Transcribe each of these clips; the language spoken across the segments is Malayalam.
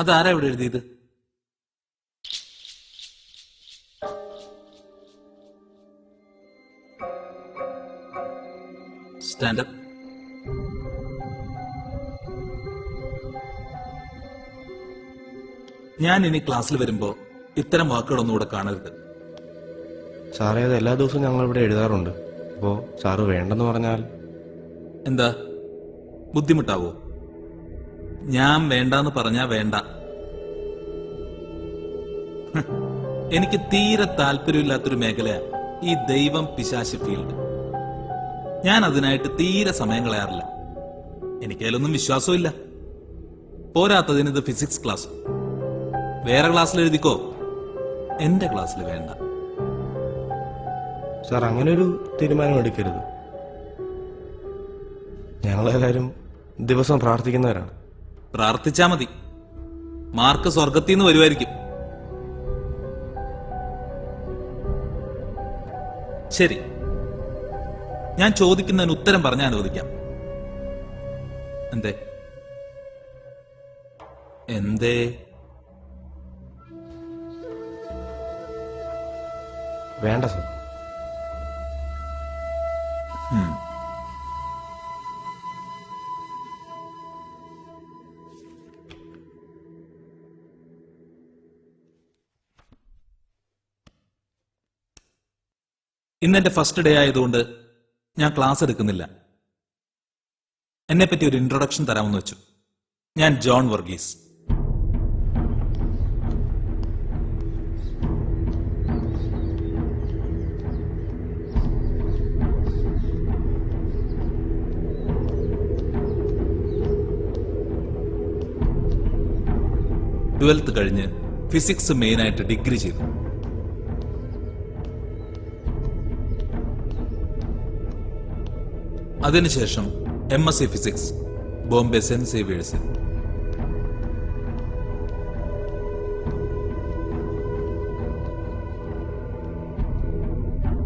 അതാരാ ഇവിടെ എഴുതിയത്? സ്റ്റാൻഡപ്പ്. ഞാൻ ഇനി ക്ലാസ്സിൽ വരുമ്പോ ഇത്തരം വാക്കുകളൊന്നും ഇവിടെ കാണരുത്. സാറേ, അത് എല്ലാ ദിവസവും ഞങ്ങൾ ഇവിടെ എഴുതാറുണ്ട്. അപ്പോ സാറ് വേണ്ടെന്ന് പറഞ്ഞാൽ എന്താ ബുദ്ധിമുട്ടാവോ? ഞാൻ വേണ്ടെന്ന് പറഞ്ഞാ വേണ്ട. എനിക്ക് തീരെ താല്പര്യമില്ലാത്തൊരു മേഖലയാ ഈ ദൈവം പിശാച് ഫീൽഡ്. ഞാൻ അതിനായിട്ട് തീരെ സമയം കളയാറില്ല. എനിക്കതിലൊന്നും വിശ്വാസമില്ല. പോരാത്തതിന് ഇത് ഫിസിക്സ് ക്ലാസ്. വേറെ ക്ലാസ്സിൽ എഴുതിക്കോ, എന്റെ ക്ലാസ്സിൽ വേണ്ട. സാർ, അങ്ങനെ ഒരു തീരുമാനം എടുക്കരുത്. ഞങ്ങളെല്ലാവരും ദിവസം പ്രാർത്ഥിക്കുന്നവരാണ്. പ്രാർത്ഥിച്ചാ മതി, മാർക്ക് സ്വർഗത്തിൽ നിന്ന് വരുമായിരിക്കും. ശരി, ഞാൻ ചോദിക്കുന്നതിന് ഉത്തരം പറഞ്ഞാൽ അനുവദിക്കാം. എന്തേ എന്തേ? വേണ്ട സാർ. ഇന്നെന്റെ ഫസ്റ്റ് ഡേ ആയതുകൊണ്ട് ഞാൻ ക്ലാസ് എടുക്കുന്നില്ല. എന്നെപ്പറ്റി ഒരു ഇൻട്രൊഡക്ഷൻ തരാമെന്ന് വെച്ചു. ഞാൻ ജോൺ വർഗീസ്. ട്വൽത്ത് കഴിഞ്ഞ് ഫിസിക്സ് മെയിനായിട്ട് ഡിഗ്രി ചെയ്തു. അതിനുശേഷം MSc ഫിസിക്സ് ബോംബെ സെന്റ് സേവിയേഴ്സിൽ.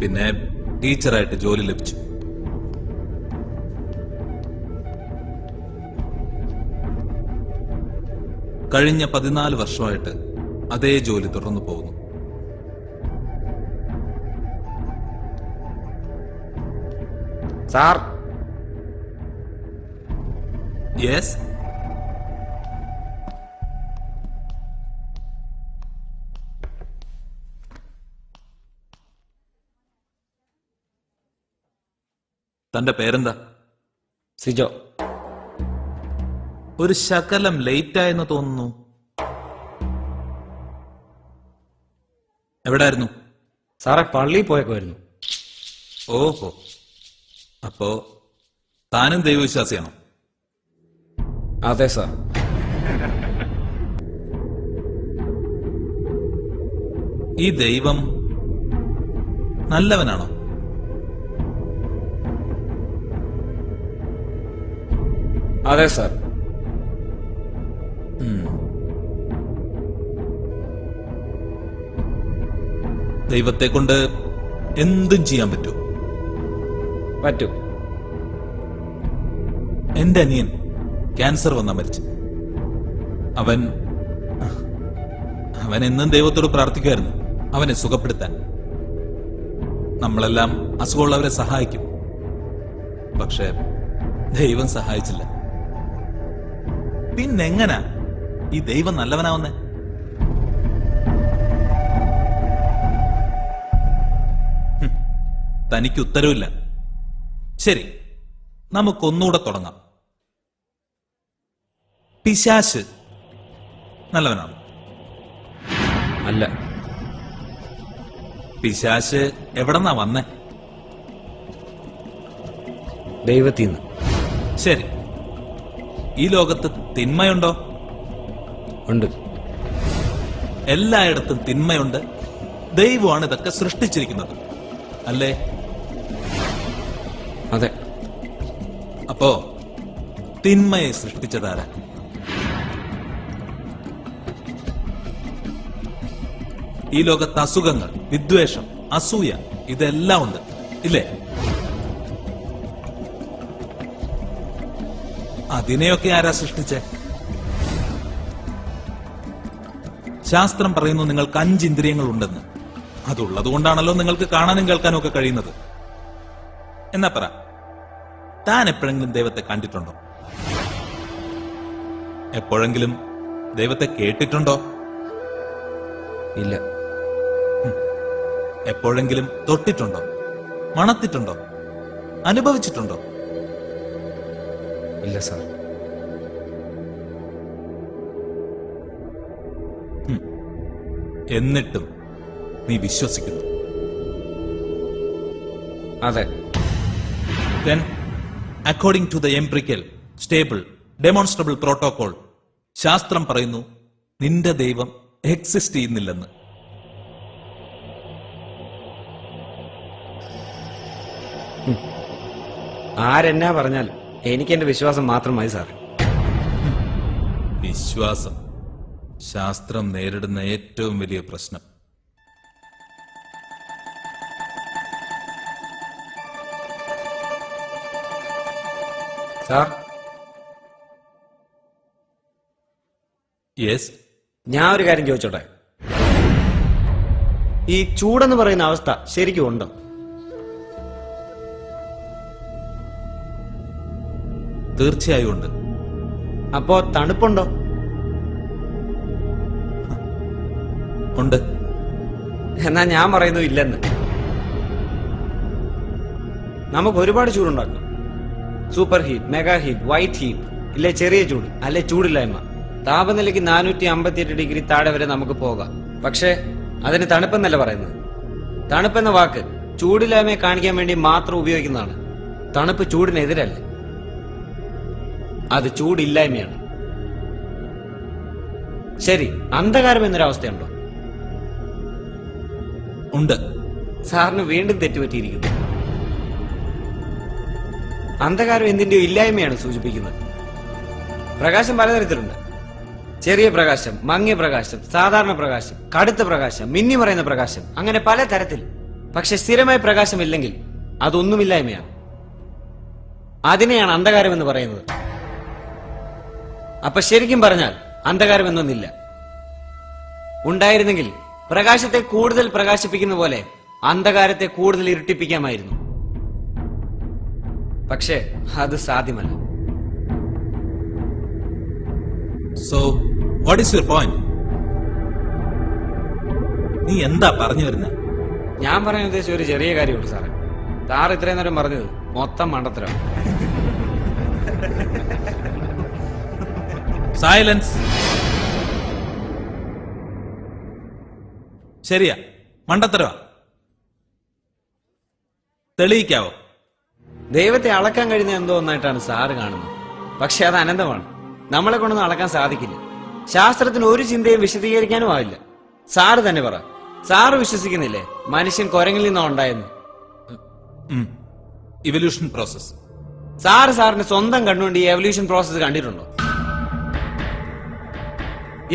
പിന്നെ ടീച്ചറായിട്ട് ജോലി ലഭിച്ചു. കഴിഞ്ഞ 14 വർഷമായിട്ട് അതേ ജോലി തുടർന്നു പോകുന്നു. സാർ. യെസ്. തന്റെ പേരെന്താ? സിജോ. ഒരു ശകലം ലേറ്റായെന്ന് തോന്നുന്നു. എവിടായിരുന്നു? സാറേ, പള്ളിയിൽ പോയേക്കുമായിരുന്നു. ഓഹോ, അപ്പോ താനും ദൈവവിശ്വാസിയാണോ? അതെ സാർ. ഈ ദൈവം നല്ലവനാണോ? അതെ സാർ. ദൈവത്തെ കൊണ്ട് എന്തും ചെയ്യാൻ പറ്റുമോ? പറ്റും. എന്റെ അനിയൻ ക്യാൻസർ വന്നാ മരിച്ചു. അവൻ എന്നും ദൈവത്തോട് പ്രാർത്ഥിക്കുമായിരുന്നു അവനെ സുഖപ്പെടുത്താൻ. നമ്മളെല്ലാം അസുഖമുള്ളവരെ സഹായിക്കും, പക്ഷെ ദൈവം സഹായിച്ചില്ല. പിന്നെങ്ങനാ ഈ ദൈവം നല്ലവനാവുന്നേ? തനിക്ക് ഉത്തരവില്ല. ശരി, നമുക്കൊന്നുകൂടെ തുടങ്ങാം. പിശാച് നല്ലവനാണ്? അല്ല. പിശാച് എവിടെന്നാ വന്നേ? ദൈവത്തിൽ നിന്ന്. ശരി, ഈ ലോകത്ത് തിന്മയുണ്ടോ? ഉണ്ട്. എല്ലായിടത്തും തിന്മയുണ്ട്. ദൈവമാണ് ഇതൊക്കെ സൃഷ്ടിച്ചിരിക്കുന്നത്, അല്ലേ? അതെ. അപ്പോ തിന്മയെ സൃഷ്ടിച്ചതാരാ? ഈ ലോകത്ത് അസുഖങ്ങൾ, വിദ്വേഷം, അസൂയ ഇതെല്ലാം ഉണ്ട്, ഇല്ലേ? അതിനെയൊക്കെ ആരാ സൃഷ്ടിച്ചേ? ശാസ്ത്രം പറയുന്നു നിങ്ങൾക്ക് 5 ഇന്ദ്രിയങ്ങൾ ഉണ്ടെന്ന്. അതുള്ളത് കൊണ്ടാണല്ലോ നിങ്ങൾക്ക് കാണാനും കേൾക്കാനും ഒക്കെ കഴിയുന്നത്. എന്നാ പറ, താൻ എപ്പോഴെങ്കിലും ദൈവത്തെ കണ്ടിട്ടുണ്ടോ? എപ്പോഴെങ്കിലും ദൈവത്തെ കേട്ടിട്ടുണ്ടോ? ഇല്ല. എപ്പോഴെങ്കിലും തൊട്ടിട്ടുണ്ടോ? മണത്തിട്ടുണ്ടോ? അനുഭവിച്ചിട്ടുണ്ടോ? ഇല്ല സാർ. എന്നിട്ടും നീ വിശ്വസിക്കുന്നു? അതെ. Then, according to the empirical, stable, demonstrable protocol, ശാസ്ത്രം പറയുന്നു നിന്റെ ദൈവം എക്സിസ്റ്റ് ചെയ്യുന്നില്ലെന്ന്. ആരെന്നാ പറഞ്ഞാലും എനിക്ക് എന്റെ വിശ്വാസം മാത്രം മതി സാർ. വിശ്വാസം ശാസ്ത്രം നേരിടുന്ന ഏറ്റവും വലിയ പ്രശ്നം. സാർ, യെസ്, ഞാൻ ഒരു കാര്യം ചോദിച്ചോട്ടെ. ഈ ചൂടെന്ന് പറയുന്ന അവസ്ഥ ശരിക്കും ഉണ്ടോ? തീർച്ചയായും ഉണ്ട്. അപ്പോ തണുപ്പുണ്ടോ? ഉണ്ട്. എന്നാ ഞാൻ പറയുന്നു ഇല്ലെന്ന്. നമുക്ക് ഒരുപാട് ചൂടുണ്ടാക്കാം. Super heat, mega heat, white heat, ഇല്ലേ ചെറിയ ചൂട്, അല്ലെ ചൂടില്ലായ്മ. താപനിലയ്ക്ക് 458 ഡിഗ്രി താഴെ വരെ നമുക്ക് പോകാം. പക്ഷേ അതിന് തണുപ്പെന്നല്ല പറയുന്നത്. തണുപ്പെന്ന വാക്ക് ചൂടില്ലായ്മയെ കാണിക്കാൻ വേണ്ടി മാത്രം ഉപയോഗിക്കുന്നതാണ്. തണുപ്പ് ചൂടിനെതിരല്ല, അത് ചൂടില്ലായ്മയാണ്. ശരി, അന്ധകാരം എന്നൊരവസ്ഥയുണ്ടോ? ഉണ്ട്. സാറിന് വീണ്ടും തെറ്റുപറ്റിയിരിക്കുന്നു. അന്ധകാരം എന്തിന്റെയോ ഇല്ലായ്മയാണ് സൂചിപ്പിക്കുന്നത്. പ്രകാശം പലതരത്തിലുണ്ട്. ചെറിയ പ്രകാശം, മങ്ങിയ പ്രകാശം, സാധാരണ പ്രകാശം, കടുത്ത പ്രകാശം, മിന്നി മറയുന്ന പ്രകാശം, അങ്ങനെ പല തരത്തിൽ. പക്ഷെ സ്ഥിരമായ പ്രകാശമില്ലെങ്കിൽ അതൊന്നുമില്ലായ്മയാണ്. അതിനെയാണ് അന്ധകാരം എന്ന് പറയുന്നത്. അപ്പൊ ശരിക്കും പറഞ്ഞാൽ അന്ധകാരം എന്നൊന്നില്ല. ഉണ്ടായിരുന്നെങ്കിൽ പ്രകാശത്തെ കൂടുതൽ പ്രകാശിപ്പിക്കുന്ന പോലെ അന്ധകാരത്തെ കൂടുതൽ ഇരുട്ടിപ്പിക്കാമായിരുന്നു. പക്ഷേ അത് സാധ്യമല്ല. So what is your point? നീ എന്താ പറഞ്ഞു വരുന്നത്? ഞാൻ പറയാൻ ഉദ്ദേശിച്ച ഒരു ചെറിയ കാര്യമുള്ളൂ സാറേ. സാർ ഇത്രയും നേരം പറഞ്ഞത് മൊത്തം മണ്ടത്തരം. സൈലൻസ്. ശരിയാ, മണ്ടത്തരവാ. തെളിയിക്കാവോ? ദൈവത്തെ അളക്കാൻ കഴിയുന്ന എന്തോ ഒന്നായിട്ടാണ് സാറ് കാണുന്നത്. പക്ഷെ അത് അനന്തമാണ്. നമ്മളെ കൊണ്ടൊന്നും അളക്കാൻ സാധിക്കില്ല. ശാസ്ത്രത്തിന് ഒരു ചിന്തയും വിശദീകരിക്കാനും ആവില്ല. സാറ് തന്നെ പറ, സാറ് വിശ്വസിക്കുന്നില്ലേ മനുഷ്യൻ കുരങ്ങിൽ നിന്നോ ഉണ്ടായെന്ന്? Evolution process. സാറിന്റെ സ്വന്തം കണ്ണുകൊണ്ട് ഈ എവല്യൂഷൻ പ്രോസസ് കണ്ടിട്ടുണ്ടോ?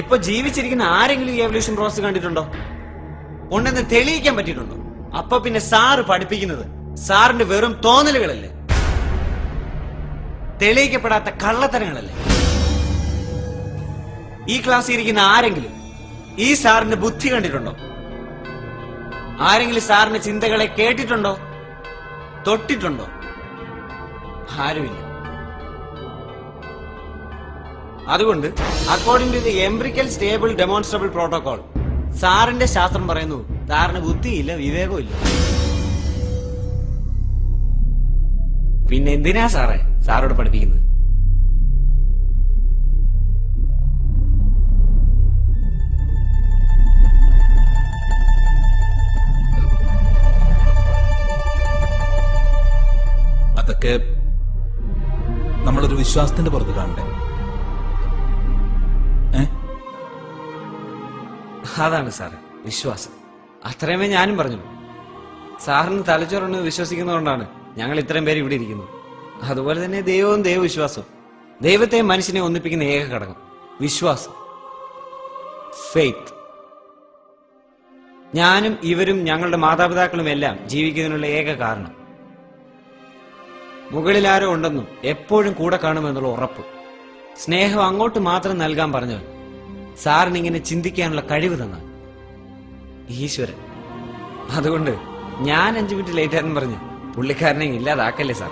ഇപ്പൊ ജീവിച്ചിരിക്കുന്ന ആരെങ്കിലും ഈ എവല്യൂഷൻ പ്രോസസ് കണ്ടിട്ടുണ്ടോ? ഉണ്ടെന്ന് തെളിയിക്കാൻ പറ്റിയിട്ടുണ്ടോ? അപ്പൊ പിന്നെ സാറ് പഠിപ്പിക്കുന്നത് സാറിന്റെ വെറും തോന്നലുകളല്ലേ, തെളിയിക്കപ്പെടാത്ത കള്ളത്തരങ്ങളല്ലേ? ഈ ക്ലാസ്സിൽ ഇരിക്കുന്ന ആരെങ്കിലും ഈ സാറിന്റെ ബുദ്ധി കണ്ടിട്ടുണ്ടോ? ആരെങ്കിലും സാറിന്റെ ചിന്തകളെ കേട്ടിട്ടുണ്ടോ? തൊട്ടിട്ടുണ്ടോ? ആരുമില്ല. അതുകൊണ്ട് according to the empirical stable demonstrable protocol, സാറിന്റെ ശാസ്ത്രം പറയുന്നു സാറിന് ബുദ്ധിയില്ല, വിവേകവും ഇല്ല. പിന്നെ എന്തിനാ സാറേ സാറോട് പഠിപ്പിക്കുന്നത്? അതൊക്കെ നമ്മളൊരു വിശ്വാസത്തിന്റെ പുറത്ത് കാണണ്ടേ? അതാണ് സാറേ വിശ്വാസം. അത്രയുമേ ഞാനും പറഞ്ഞു. സാറിന് തലച്ചോറെന്ന് വിശ്വസിക്കുന്നതുകൊണ്ടാണ് ഞങ്ങൾ ഇത്രയും പേര് ഇവിടെ ഇരിക്കുന്നത്. അതുപോലെ തന്നെ ദൈവവും ദൈവവിശ്വാസവും. ദൈവത്തെ മനുഷ്യനെ ഒന്നിപ്പിക്കുന്ന ഏക ഘടകം വിശ്വാസം, ഫെയ്ത്ത്. ഞാനും ഇവരും ഞങ്ങളുടെ മാതാപിതാക്കളും എല്ലാം ജീവിക്കുന്നതിനുള്ള ഏക കാരണം മുകളിൽ ആരോ ഉണ്ടെന്നും എപ്പോഴും കൂടെ കാണുമെന്നുള്ള ഉറപ്പ്. സ്നേഹം അങ്ങോട്ട് മാത്രം നൽകാൻ പറഞ്ഞവൻ സാറിന് ഇങ്ങനെ ചിന്തിക്കാനുള്ള കഴിവ് തന്ന ഈശ്വരൻ. അതുകൊണ്ട് ഞാൻ 5 മിനിറ്റ് ലേറ്റ് ആയെന്ന് പറഞ്ഞ് പുള്ളിക്കാരനെ ഇല്ലാതാക്കല്ലേ സാർ.